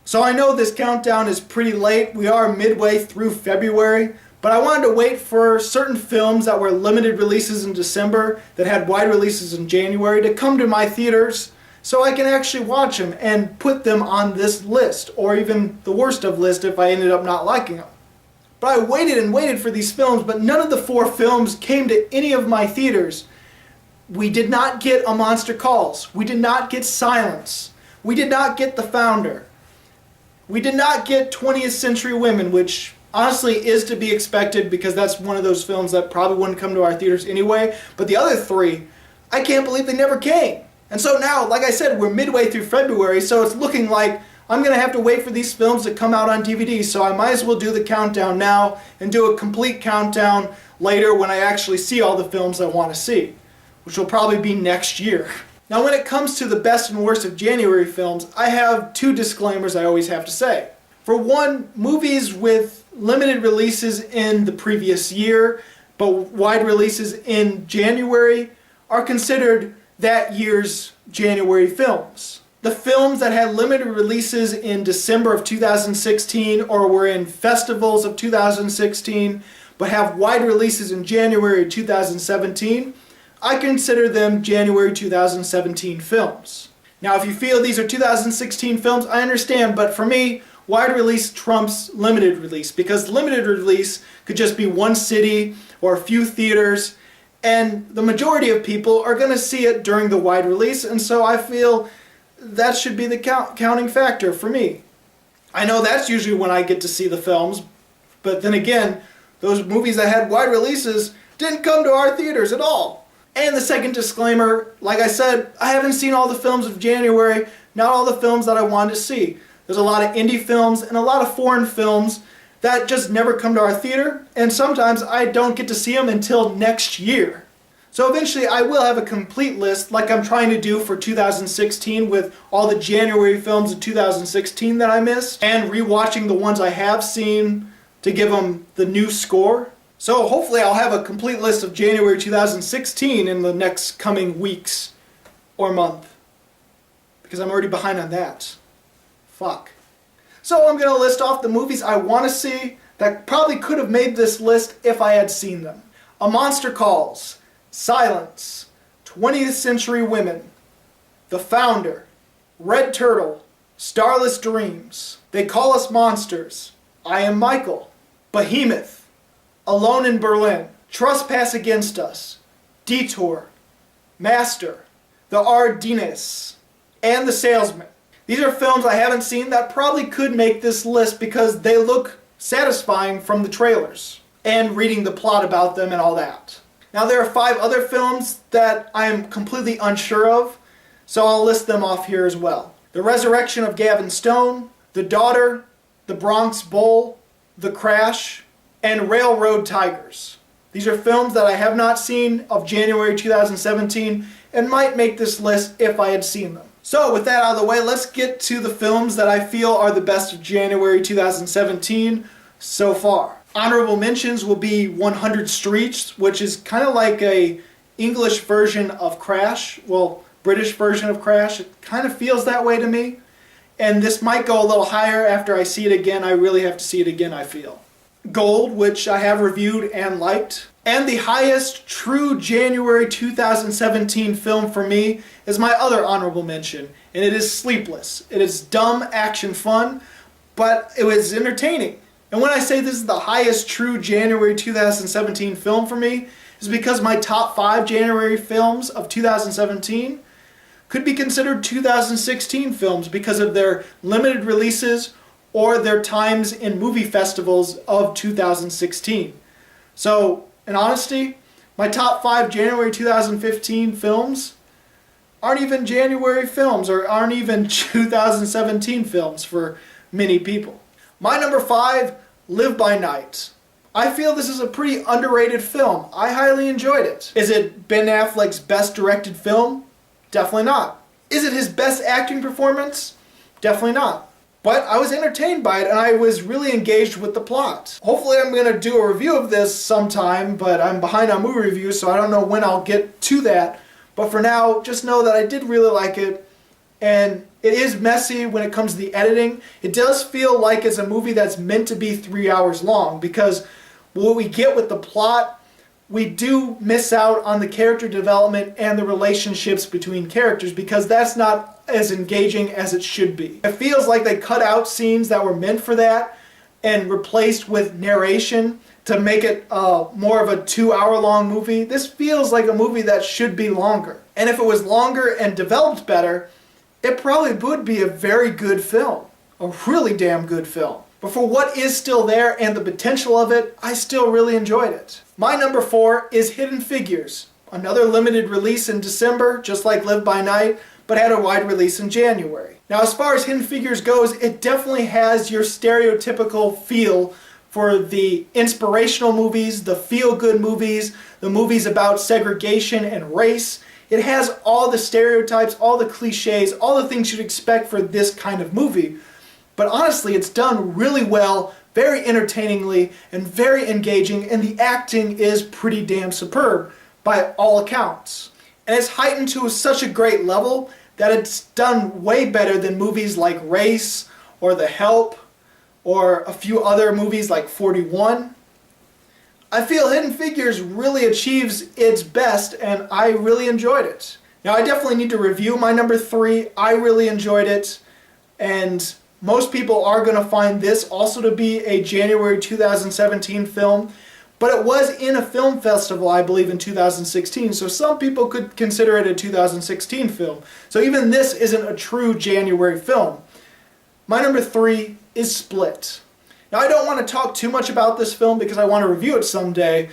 So I know this countdown is pretty late. We are midway through February, but I wanted to wait for certain films that were limited releases in December that had wide releases in January to come to my theaters so I can actually watch them and put them on this list, or even the worst of list if I ended up not liking them. But I waited and waited for these films, but none of the 4 films came to any of my theaters. We did not get A Monster Calls. We did not get Silence. We did not get The Founder. We did not get 20th Century Women, which honestly is to be expected because that's one of those films that probably wouldn't come to our theaters anyway. But the other 3, I can't believe they never came. And so now, like I said, we're midway through February, so it's looking like I'm going to have to wait for these films to come out on DVD, so I might as well do the countdown now and do a complete countdown later when I actually see all the films I want to see, which will probably be next year. Now when it comes to the best and worst of January films, I have 2 disclaimers I always have to say. For one, movies with limited releases in the previous year, but wide releases in January, are considered that year's January films. The films that had limited releases in December of 2016 or were in festivals of 2016 but have wide releases in January 2017, I consider them January 2017 films. Now if you feel these are 2016 films, I understand, but for me, wide release trumps limited release, because limited release could just be one city or a few theaters, and the majority of people are going to see it during the wide release, and so I feel that should be the counting factor for me. I know that's usually when I get to see the films, but then again, those movies that had wide releases didn't come to our theaters at all. And the second disclaimer, like I said, I haven't seen all the films of January, not all the films that I wanted to see. There's a lot of indie films and a lot of foreign films that just never come to our theater, and sometimes I don't get to see them until next year. So eventually I will have a complete list like I'm trying to do for 2016 with all the January films of 2016 that I missed, and rewatching the ones I have seen to give them the new score. So hopefully I'll have a complete list of January 2016 in the next coming weeks or month, because I'm already behind on that. Fuck. So I'm going to list off the movies I want to see that probably could have made this list if I had seen them. A Monster Calls, Silence, 20th Century Women, The Founder, Red Turtle, Starless Dreams, They Call Us Monsters, I Am Michael, Behemoth, Alone in Berlin, Trespass Against Us, Detour, Master, The Ardennes, and The Salesman. These are films I haven't seen that probably could make this list because they look satisfying from the trailers and reading the plot about them and all that. Now there are 5 other films that I am completely unsure of, so I'll list them off here as well. The Resurrection of Gavin Stone, The Daughter, The Bronx Bowl, The Crash, and Railroad Tigers. These are films that I have not seen of January 2017 and might make this list if I had seen them. So with that out of the way, let's get to the films that I feel are the best of January 2017 so far. Honorable mentions will be 100 Streets, which is kind of like a English version of Crash. Well, British version of Crash. It kind of feels that way to me. And this might go a little higher after I see it again. I really have to see it again, I feel. Gold, which I have reviewed and liked. And the highest true January 2017 film for me is my other honorable mention, and it is Sleepless. It is dumb action fun, but it was entertaining. And when I say this is the highest true January 2017 film for me, is because my top 5 January films of 2017 could be considered 2016 films because of their limited releases or their times in movie festivals of 2016. So, in honesty, my top 5 January 2015 films aren't even January films or aren't even 2017 films for many people. My number 5, Live by Night. I feel this is a pretty underrated film. I highly enjoyed it. Is it Ben Affleck's best directed film? Definitely not. Is it his best acting performance? Definitely not. But I was entertained by it and I was really engaged with the plot. Hopefully I'm going to do a review of this sometime, but I'm behind on movie reviews, so I don't know when I'll get to that. But for now, just know that I did really like it, and It is messy when it comes to the editing. It does feel like it's a movie that's meant to be 3 hours long, because what we get with the plot, we do miss out on the character development and the relationships between characters, because that's not as engaging as it should be. It feels like they cut out scenes that were meant for that and replaced with narration to make it more of a 2 hour long movie. This feels like a movie that should be longer. And if it was longer and developed better, it probably would be a very good film. A really damn good film. But for what is still there and the potential of it, I still really enjoyed it. My number 4 is Hidden Figures. Another limited release in December, just like Live by Night, but had a wide release in January. Now, as far as Hidden Figures goes, it definitely has your stereotypical feel for the inspirational movies, the feel-good movies, the movies about segregation and race. It has all the stereotypes, all the cliches, all the things you'd expect for this kind of movie. But honestly, it's done really well, very entertainingly, and very engaging, and the acting is pretty damn superb by all accounts. And it's heightened to such a great level that it's done way better than movies like Race or The Help or a few other movies like 41. I feel Hidden Figures really achieves its best, and I really enjoyed it. Now, I definitely need to review my number 3. I really enjoyed it, and most people are going to find this also to be a January 2017 film, but it was in a film festival, I believe, in 2016, so some people could consider it a 2016 film. So even this isn't a true January film. My number 3 is Split. Now, I don't want to talk too much about this film because I want to review it someday,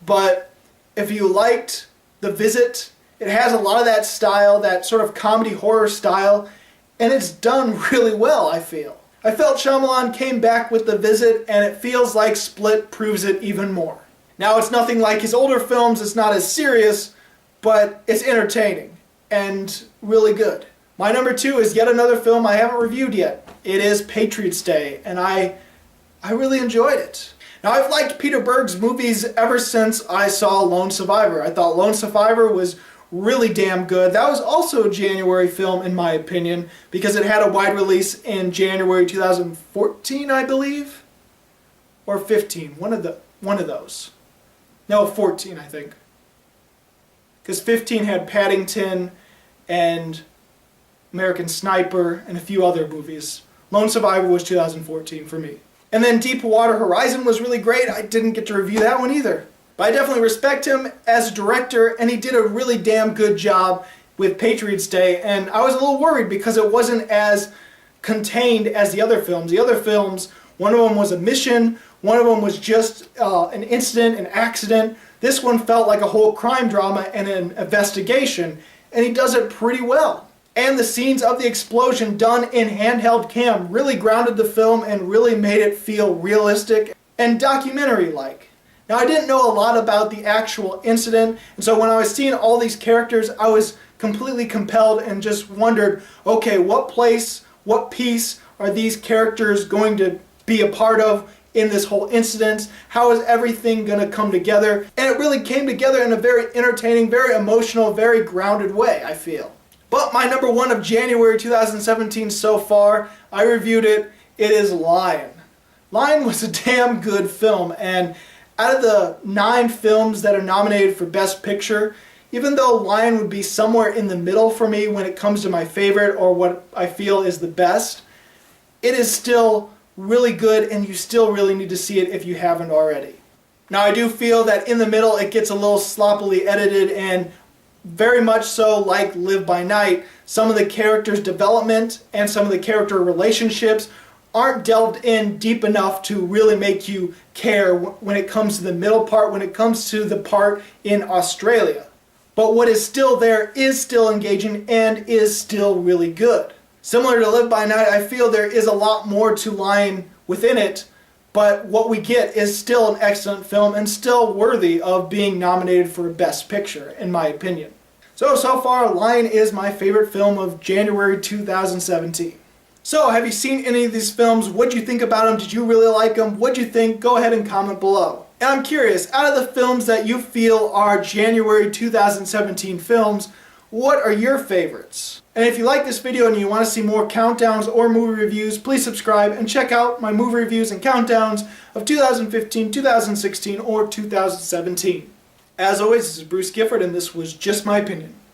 but if you liked The Visit, it has a lot of that style, that sort of comedy horror style, and it's done really well, I feel. I felt Shyamalan came back with The Visit, and it feels like Split proves it even more. Now, it's nothing like his older films, it's not as serious, but it's entertaining and really good. My number 2 is yet another film I haven't reviewed yet. It is Patriots Day, and I really enjoyed it. Now, I've liked Peter Berg's movies ever since I saw Lone Survivor. I thought Lone Survivor was really damn good. That was also a January film, in my opinion, because it had a wide release in January 2014, I believe, or 15. One of those. No, 14, I think. Because 15 had Paddington and American Sniper and a few other movies. Lone Survivor was 2014 for me. And then Deepwater Horizon was really great. I didn't get to review that one either. But I definitely respect him as a director, and he did a really damn good job with Patriots Day, and I was a little worried because it wasn't as contained as the other films. The other films, one of them was a mission, one of them was just an incident, an accident. This one felt like a whole crime drama and an investigation, and he does it pretty well. And the scenes of the explosion done in handheld cam really grounded the film and really made it feel realistic and documentary-like. Now, I didn't know a lot about the actual incident, and so when I was seeing all these characters, I was completely compelled and just wondered, okay, what place, what piece are these characters going to be a part of in this whole incident? How is everything going to come together? And it really came together in a very entertaining, very emotional, very grounded way, I feel. But my number 1 of January 2017 so far, I reviewed it, it is Lion. Lion was a damn good film, and out of the 9 films that are nominated for Best Picture, even though Lion would be somewhere in the middle for me when it comes to my favorite or what I feel is the best, it is still really good, and you still really need to see it if you haven't already. Now, I do feel that in the middle it gets a little sloppily edited, and very much so like Live by Night, some of the characters' development and some of the character relationships aren't delved in deep enough to really make you care when it comes to the middle part, when it comes to the part in Australia. But what is still there is still engaging and is still really good. Similar to Live by Night, I feel there is a lot more to Lion within it, but what we get is still an excellent film and still worthy of being nominated for Best Picture, in my opinion. So far, Lion is my favorite film of January 2017. So, have you seen any of these films? What did you think about them? Did you really like them? What did you think? Go ahead and comment below. And I'm curious, out of the films that you feel are January 2017 films, What are your favorites? And if you like this video and you want to see more countdowns or movie reviews, please subscribe and check out my movie reviews and countdowns of 2015, 2016, or 2017. As always, this is Bruce Gifford, and this was Just My Opinion.